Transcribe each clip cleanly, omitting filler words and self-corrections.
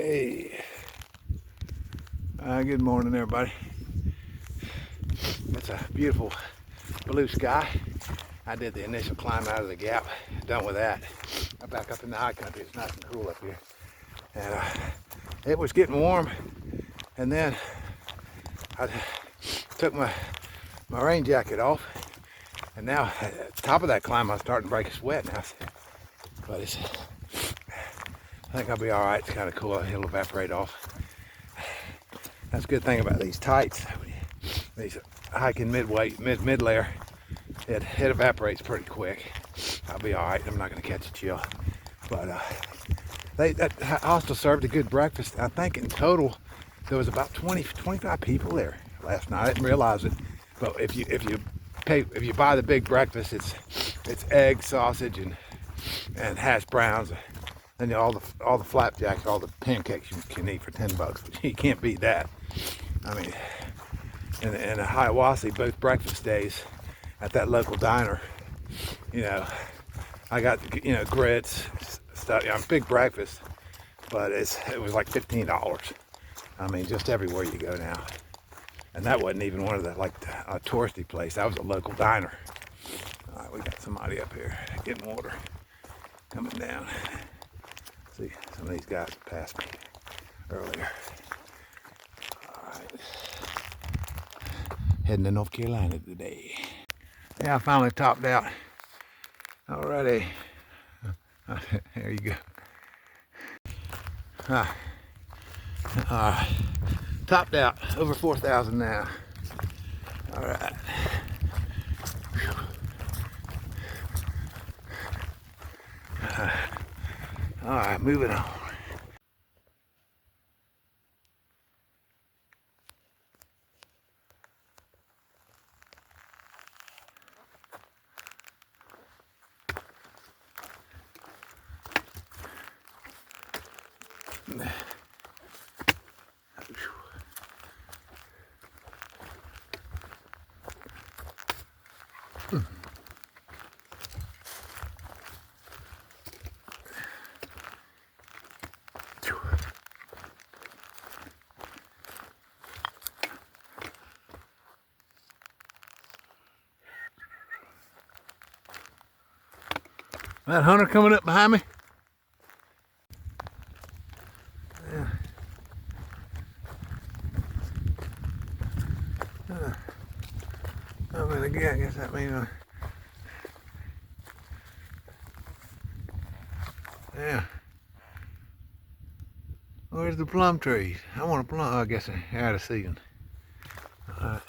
Hey, good morning everybody. It's a beautiful blue sky. I did the initial climb out of the gap. Done with that. I'm back up in the high country. It's nice and cool up here. And it was getting warm. And then I took my rain jacket off. And now at the top of that climb, I was starting to break a sweat now. But I think I'll be all right. It's kind of cool. It'll evaporate off. That's a good thing about these tights. These hiking mid layer, it evaporates pretty quick. I'll be all right. I'm not going to catch a chill. But that hostel served a good breakfast. I think in total there was about 25 people there last night. I didn't realize it, but if you buy the big breakfast, it's egg, sausage, and hash browns. Then all the flapjacks, all the pancakes you can eat for $10. You can't beat that. I mean, in Hiawassee, both breakfast days at that local diner, I got grits, stuff. Big breakfast, but it was like $15. I mean, just everywhere you go now. And that wasn't even one of the a touristy place. That was a local diner. All right, we got somebody up here getting water coming down. See, some of these guys passed me earlier. All right, heading to North Carolina today. Yeah, I finally topped out already. There you go. Topped out over 4,000 now. All right. All right, moving on. That hunter coming up behind me. Yeah. I mean, again, I guess that means. Yeah. Where's the plum trees? I want a plum. Oh, I guess they're out of season. All right.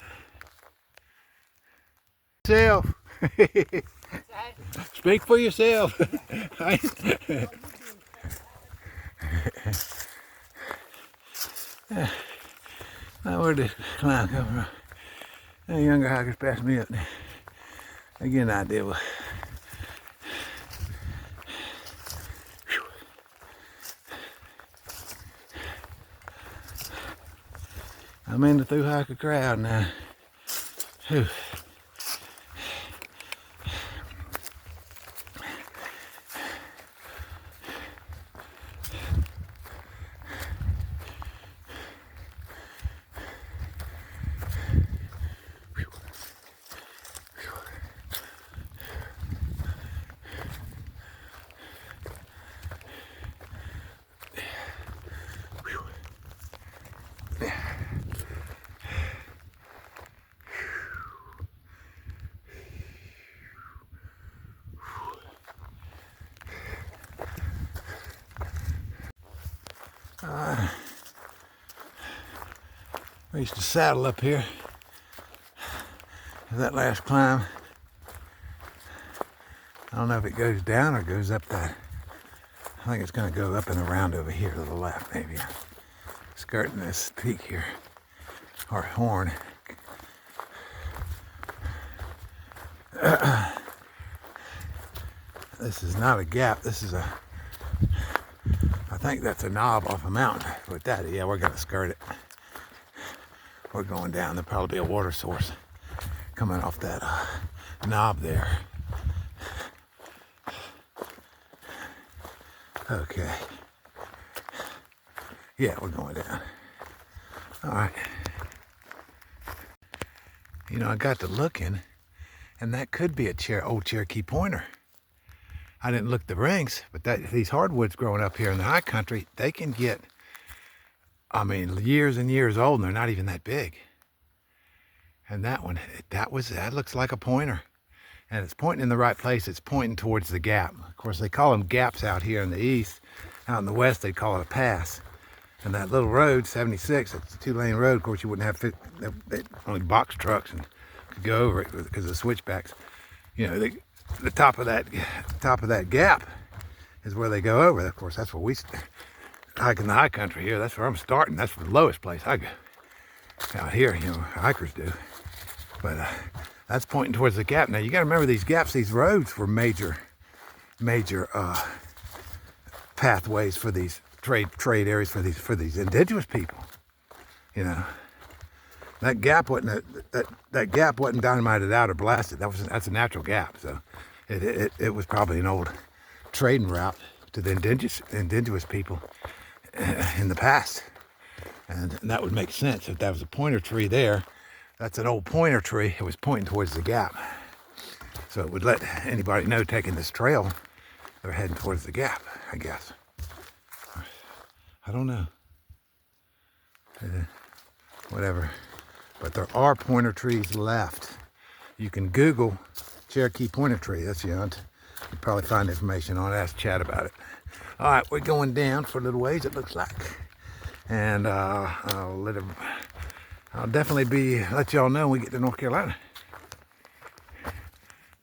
Self. Speak for yourself. Now where did this climb come from? The younger hikers passed me up there. They get an idea what. I'm in the thru hiker crowd now. Whew. I used to saddle up here that last climb. I don't know if it goes down or goes up that. I think it's going to go up and around over here to the left, maybe. Skirting this peak here, or horn. This is not a gap. This is I think that's a knob off a mountain. With that, yeah, we're going to skirt it. We're going down. There'll probably be a water source coming off that knob there. Okay. Yeah, we're going down. All right. You know, I got to looking, and that could be a old Cherokee pointer. I didn't look the rings, but these hardwoods growing up here in the high country, they can get, I mean, years and years old, and they're not even that big. And that one, that looks like a pointer. And it's pointing in the right place. It's pointing towards the gap. Of course, they call them gaps out here in the east. Out in the west, they call it a pass. And that little road, 76, it's a 2-lane road. Of course, you wouldn't have only box trucks and could go over it because of the switchbacks. You know, the top of that gap is where they go over. Of course, that's where we hike in the high country here. That's where I'm starting. That's the lowest place I go out here. You know, hikers do. But that's pointing towards the gap. Now you got to remember these gaps, these roads were major pathways for these trade areas for these indigenous people. You know, that gap wasn't that gap wasn't dynamited out or blasted. That's a natural gap. So it was probably an old trading route to the indigenous people in the past, and that would make sense if that was a pointer tree there. That's an old pointer tree. It was pointing towards the gap. So it would let anybody know taking this trail, they're heading towards the gap, I guess. I don't know. Whatever. But there are pointer trees left. You can Google Cherokee pointer tree. That's you'll probably find information on it. Ask Chad about it. All right, we're going down for a little ways, it looks like. And I'll definitely let y'all know when we get to North Carolina.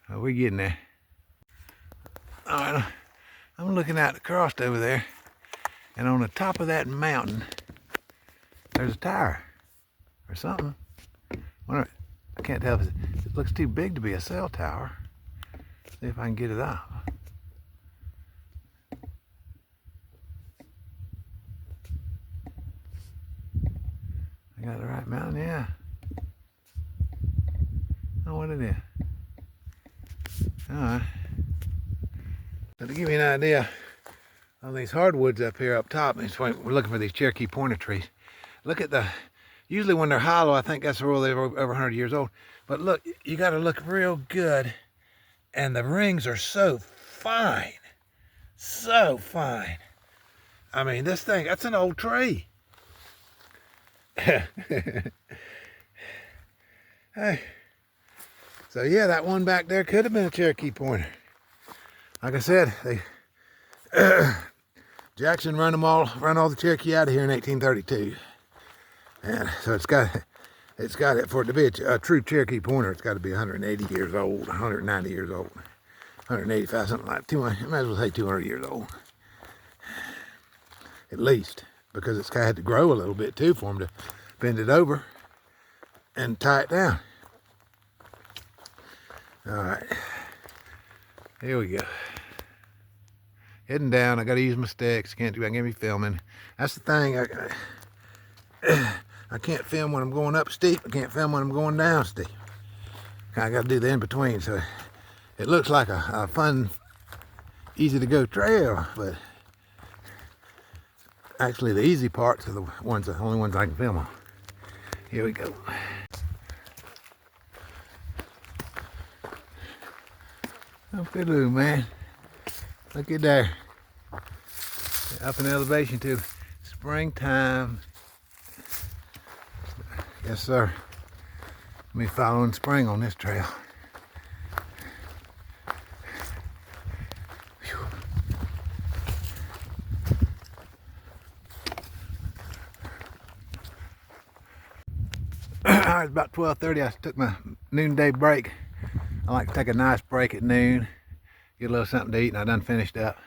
We're getting there. All right, I'm looking out across over there, and on the top of that mountain, there's a tower or something. I can't tell if it looks too big to be a cell tower. See if I can get it out. I got the right mountain, yeah. Oh, what it is. All right. So to give you an idea of these hardwoods up here up top, we're looking for these Cherokee pointer trees. Look at usually when they're hollow, I think that's where they're over 100 years old. But look, you got to look real good, and the rings are so fine. So fine. I mean, this thing, that's an old tree. Hey. So yeah, that one back there could have been a Cherokee pointer. Like I said, Jackson run all the Cherokee out of here in 1832, and so it's got it for it to be a true Cherokee pointer. It's got to be 180 years old, 190 years old, 185, something like 200. I might as well say 200 years old, at least, because it's kind of had to grow a little bit too for them to bend it over and tie it down. All right, here we go. Heading down. I got to use my sticks. Can't give me filming. That's the thing. I can't film when I'm going up steep. I can't film when I'm going down steep. I got to do the in between. So it looks like a fun, easy to go trail, but actually the easy parts are the only ones I can film on. Here we go. Up there, man. Look at there. Up in elevation to springtime. Yes, sir. Me following spring on this trail. Whew. It's about 12:30. I took my noonday break. I like to take a nice break at noon, get a little something to eat, and I done finished up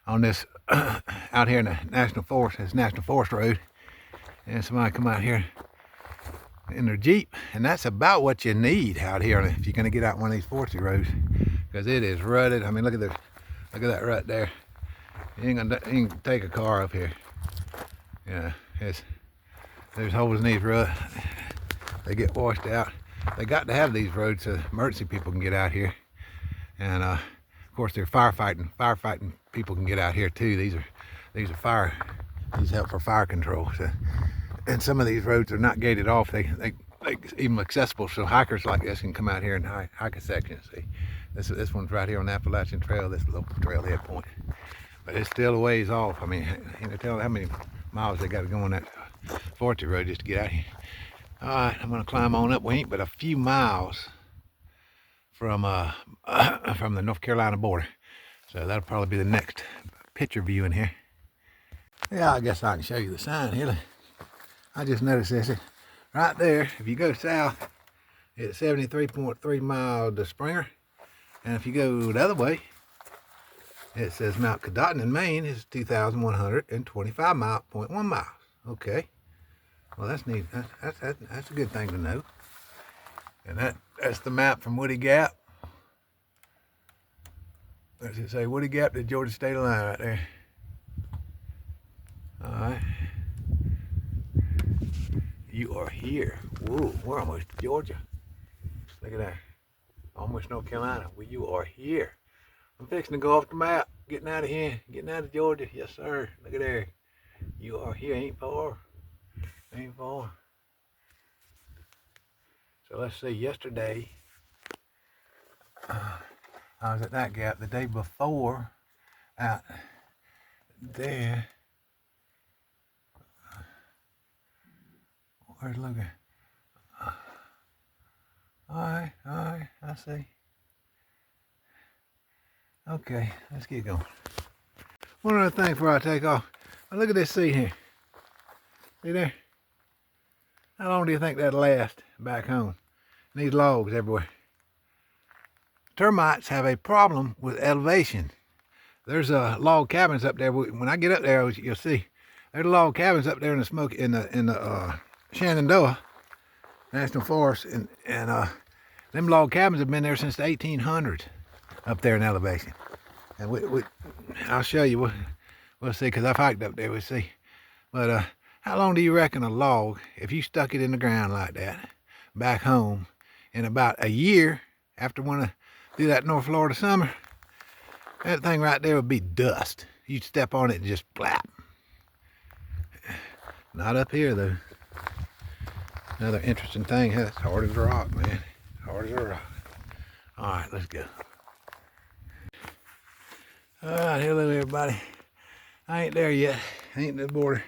on this out here in the National Forest. It's National Forest Road, and somebody come out here in their Jeep, and that's about what you need out here if you're going to get out one of these forestry roads, because it is rutted. I mean, look at that rut there. You ain't gonna take a car up here. Yeah, there's holes in these ruts. They get washed out. They got to have these roads so emergency people can get out here, and of course, they're firefighting people can get out here too. These are These help for fire control. So, and some of these roads are not gated off. They even accessible, so hikers like this can come out here and hike a section. See, this one's right here on the Appalachian Trail. This little trailhead point, but it's still a ways off. I mean, you know, tell how many miles they got to go on that forestry road just to get out here. All right, I'm gonna climb on up. We ain't but a few miles from the North Carolina border, so that'll probably be the next picture view in here. Yeah, I guess I can show you the sign here. I just noticed this right there. If you go south, it's 73.3 miles to Springer, and if you go the other way, it says Mount Cadotton in Maine is 2,125.1 miles. Okay, well that's neat. That's a good thing to know. And that's the map from Woody Gap. Does it say Woody Gap to Georgia state line right there? All right. You are here. Whoa, we're almost to Georgia. Look at that. Almost North Carolina. Well, you are here. I'm fixing to go off the map. Getting out of here. Getting out of Georgia. Yes, sir. Look at there. You are here. Ain't far. Ain't far. So let's see. Yesterday, I was at that gap. The day before, out there. Where's Logan? Alright, I see. Okay, let's get going. One other thing before I take off. Now look at this seat here. See there? How long do you think that'll last back home? These logs everywhere. Termites have a problem with elevation. There's log cabins up there. When I get up there, you'll see. There's log cabins up there in the smoke in the Shenandoah National Forest, and them log cabins have been there since the 1800s up there in elevation. And I'll show you. We'll see, because I've hiked up there. We'll see. But how long do you reckon a log, if you stuck it in the ground like that, back home, in about a year after one to do that North Florida summer, that thing right there would be dust. You'd step on it and just blap. Not up here though. Another interesting thing, it's hard as a rock, man. Hard as a rock. All right, let's go. All right, hello everybody. I ain't there yet. I ain't at the border.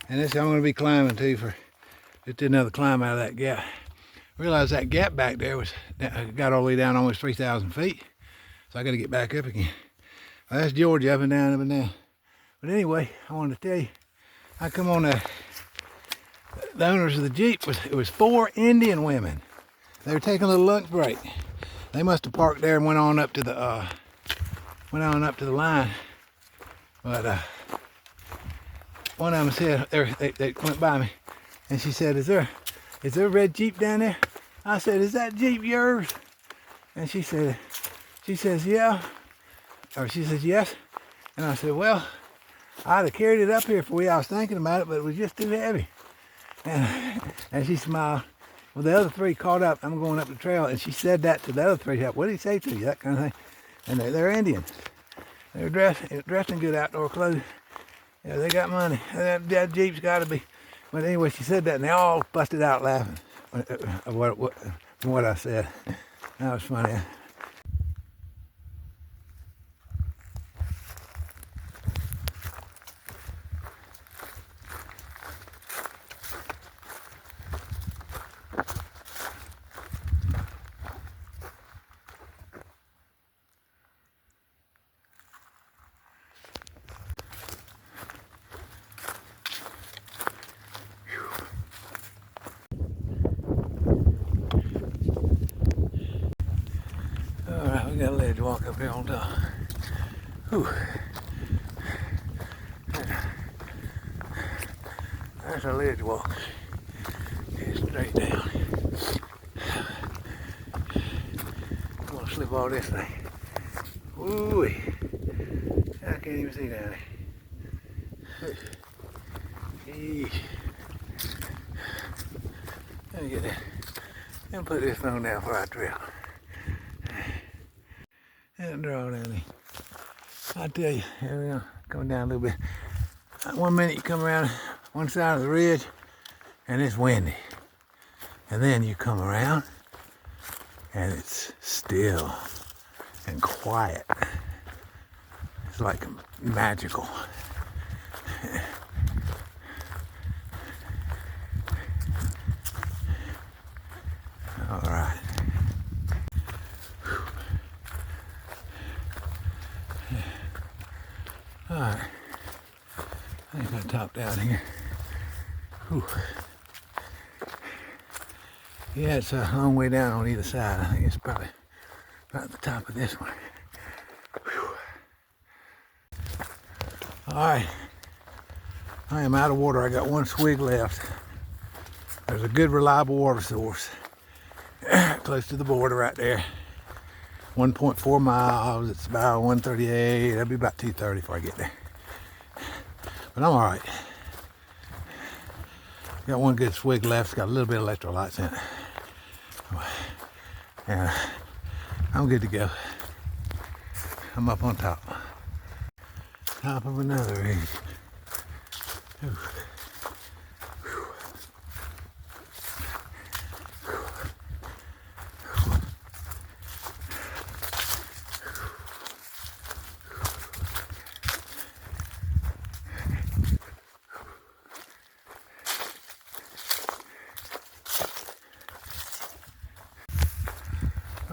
And this I'm gonna be climbing too for just another climb out of that gap. Realized that gap back there got all the way down almost 3,000 feet. So I gotta get back up again. Well, that's Georgia, up and down, up and down. But anyway, I wanted to tell you, I come on the owners of the Jeep, it was 4 Indian women. They were taking a little lunch break. They must have parked there and went on up to the line. But one of them said, they went by me, and she said, is there a red Jeep down there? I said, is that Jeep yours? And she says, yeah. Or she says, yes. And I said, well, I'd have carried it up here for you. I was thinking about it, but it was just too heavy. And she smiled. Well, the other 3 caught up. I'm going up the trail, and she said that to the other 3. What did he say to you? That kind of thing. And they're Indians. They're dressed in good outdoor clothes. Yeah, they got money. That Jeep's got to be. But anyway, she said that, and they all busted out laughing from what I said. That was funny. Alright, we got a ledge walk up here on top. Whew. There's a ledge walk. It's straight down. I'm gonna slip all this thing. Ooh, I can't even see down there. Eesh. Let me get that. Let me put this phone down before I drill. And draw down there. I tell you, here we are, coming down a little bit. 1 minute you come around one side of the ridge and it's windy. And then you come around and it's still and quiet. It's like magical. All right. All right. I think I top down here. Whew. Yeah, it's a long way down on either side. I think it's probably about the top of this one. Whew. All right. I am out of water. I got one swig left. There's a good reliable water source close to the border right there. 1.4 miles. It's about 138. That'll be about 2:30 before I get there. But I'm all right. Got one good swig left. It's got a little bit of electrolytes in it. And I'm good to go. I'm up on top. Top of another ridge. Whew.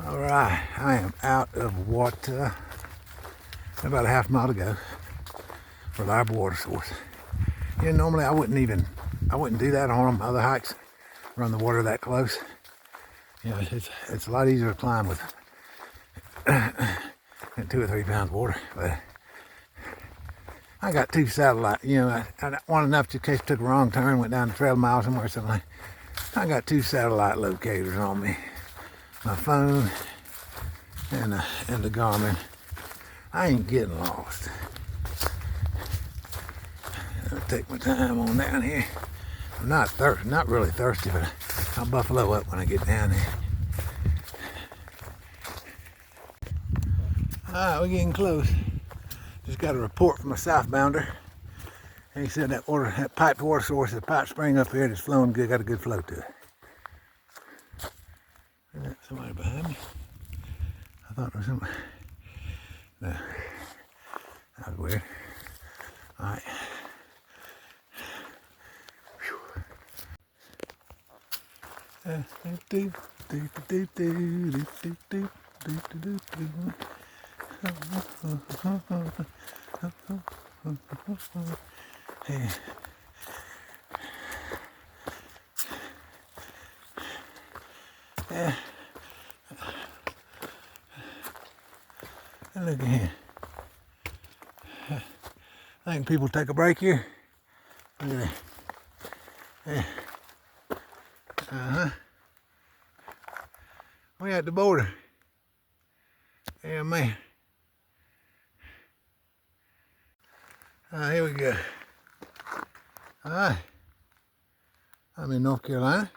All right, I am out of water. About a half mile to go. Reliable water source. Yeah, normally I wouldn't do that on other hikes, run the water that close. You know, it's a lot easier to climb with than 2 or 3 pounds of water. But I got 2 satellite, you know, I want enough just in case I took a wrong turn, went down the trail a mile somewhere or something like that. I got 2 satellite locators on me. My phone and the Garmin. I ain't getting lost. I'll take my time on down here. I'm not really thirsty, but I'll buffalo up when I get down there. Alright, we're getting close. Just got a report from a southbounder. And he said that piped water source, the pipe spring up here, that's flowing good, got a good flow to it. Is that somebody behind me? I thought there was somebody. No. That was weird. Alright. Yeah. And look at here. I think people take a break here. Look at that. Yeah. We at the border. Yeah, man. Here we go. Alright. I'm in North Carolina.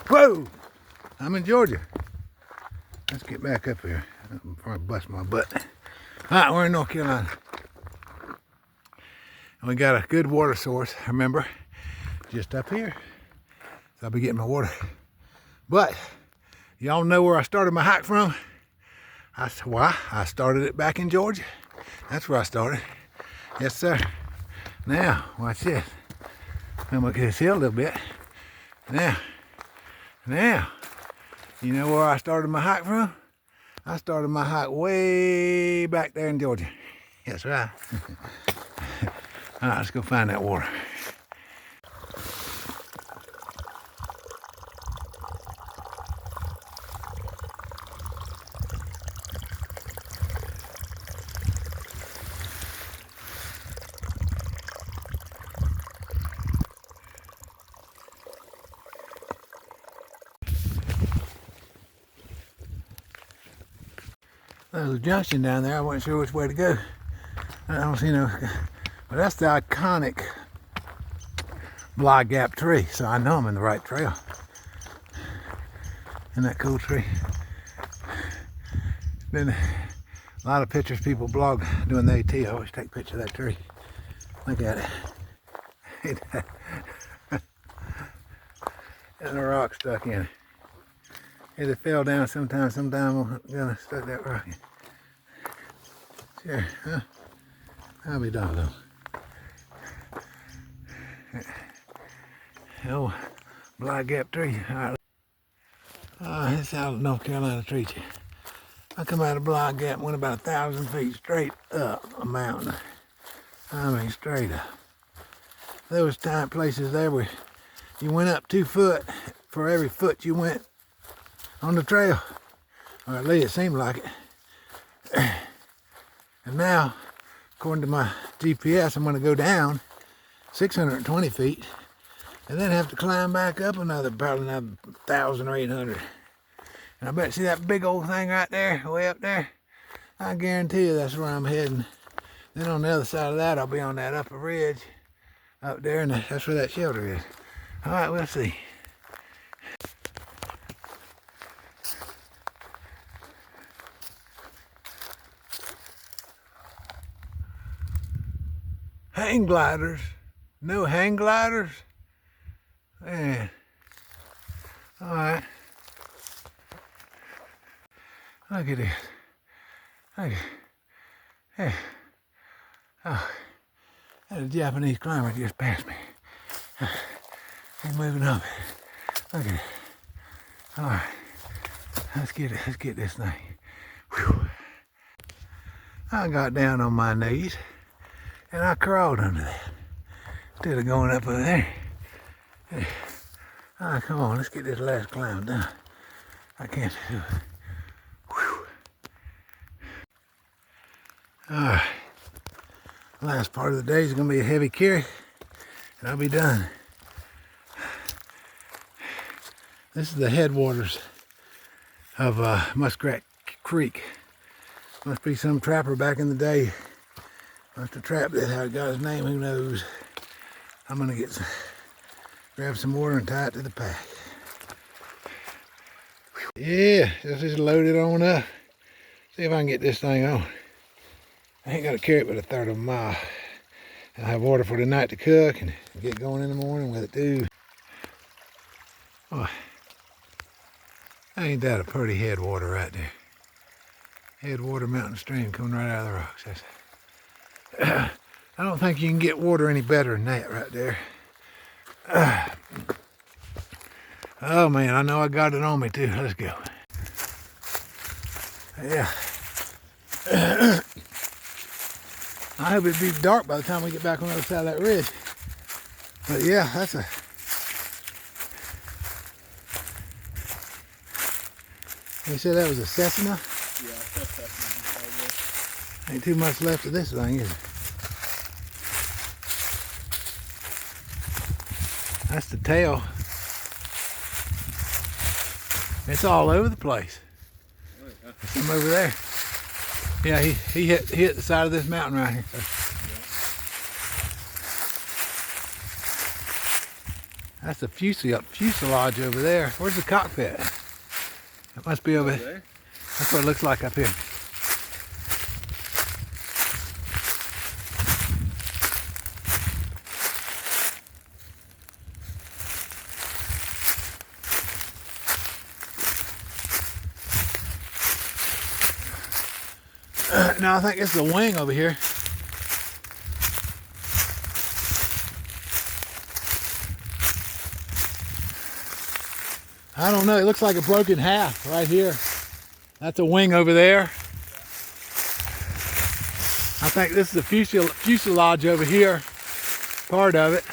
Whoa! I'm in Georgia. Let's get back up here before I bust my butt. Alright, we're in North Carolina. And we got a good water source, remember, just up here. So I'll be getting my water. But y'all know where I started my hike from? I started it back in Georgia. That's where I started. Yes, sir. Now, watch this. I'm gonna get this hill a little bit. Now, you know where I started my hike from? I started my hike way back there in Georgia. That's right. All right, let's go find that water. There's a junction down there. I wasn't sure which way to go. I don't see no, but that's the iconic Bly Gap tree, so I know I'm in the right trail. Isn't that cool tree? Been a lot of pictures people blog doing the AT. I always take a picture of that tree. Look at it. And the rock stuck in it. If it fell down sometime I'm gonna stuck that rock in. Sure, huh? I'll be doggone. Oh, Black Gap tree. All right. It's out of North Carolina tree. I come out of Black Gap and went about 1,000 feet straight up a mountain. I mean, straight up. There was places there where you went up 2 foot for every foot you went on the trail. Or at least it seemed like it. And now, according to my GPS, I'm going to go down 620 feet and then have to climb back up probably another 1,000 or 800. And I bet, see that big old thing right there, way up there? I guarantee you that's where I'm heading. Then on the other side of that, I'll be on that upper ridge up there, and that's where that shelter is. All right, we'll see. Hang gliders. No hang gliders? Man. All right. Look at this. Look at hey. Oh, that a Japanese climber just passed me. He's moving up. Look at it. All right. Let's get this thing. Whew. I got down on my knees and I crawled under that instead of going up over there. Hey. All right, come on, let's get this last climb done. I can't do it. Whew. All right. Last part of the day is going to be a heavy carry, and I'll be done. This is the headwaters of Muskrat Creek. Must be some trapper back in the day. Must have trapped it. How it got his name, who knows. I'm going to grab some water and tie it to the pack. Yeah, just load it on up. See if I can get this thing on. I ain't got to carry it but 1/3 of a mile. I'll have water for the night to cook and get going in the morning with it too. Boy, ain't that a pretty headwater right there? Headwater mountain stream coming right out of the rocks. I don't think you can get water any better than that right there. Oh man, I know I got it on me too. Let's go. Yeah. I hope it'd be dark by the time we get back on the other side of that ridge. But yeah, that's a... You said that was a Cessna? Yeah, that's Cessna. Ain't too much left of this thing, is it? That's the tail. It's all over the place. Oh, yeah. There's some over there. Yeah, he hit the side of this mountain right here. So. Yeah. That's the fuselage over there. Where's the cockpit? It must be over there. That's what it looks like up here. No, I think it's the wing over here. I don't know, it looks like it broke in half right here. That's a wing over there. I think this is the fuselage over here, part of it.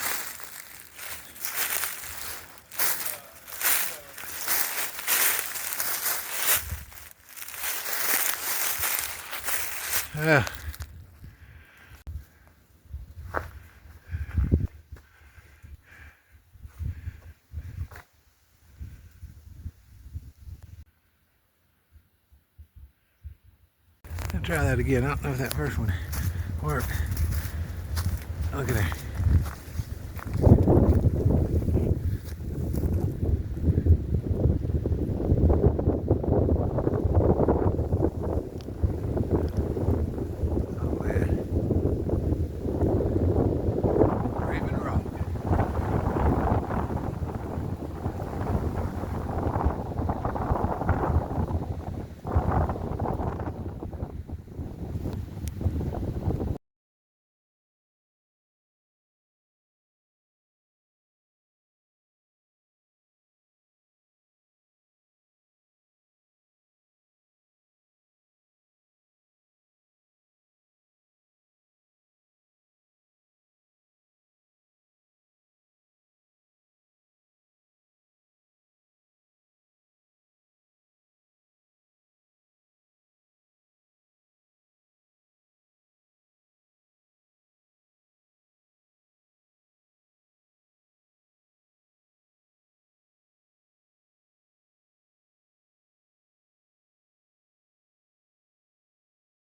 Yeah. I'll try that again. I don't know if that first one worked. Look at there.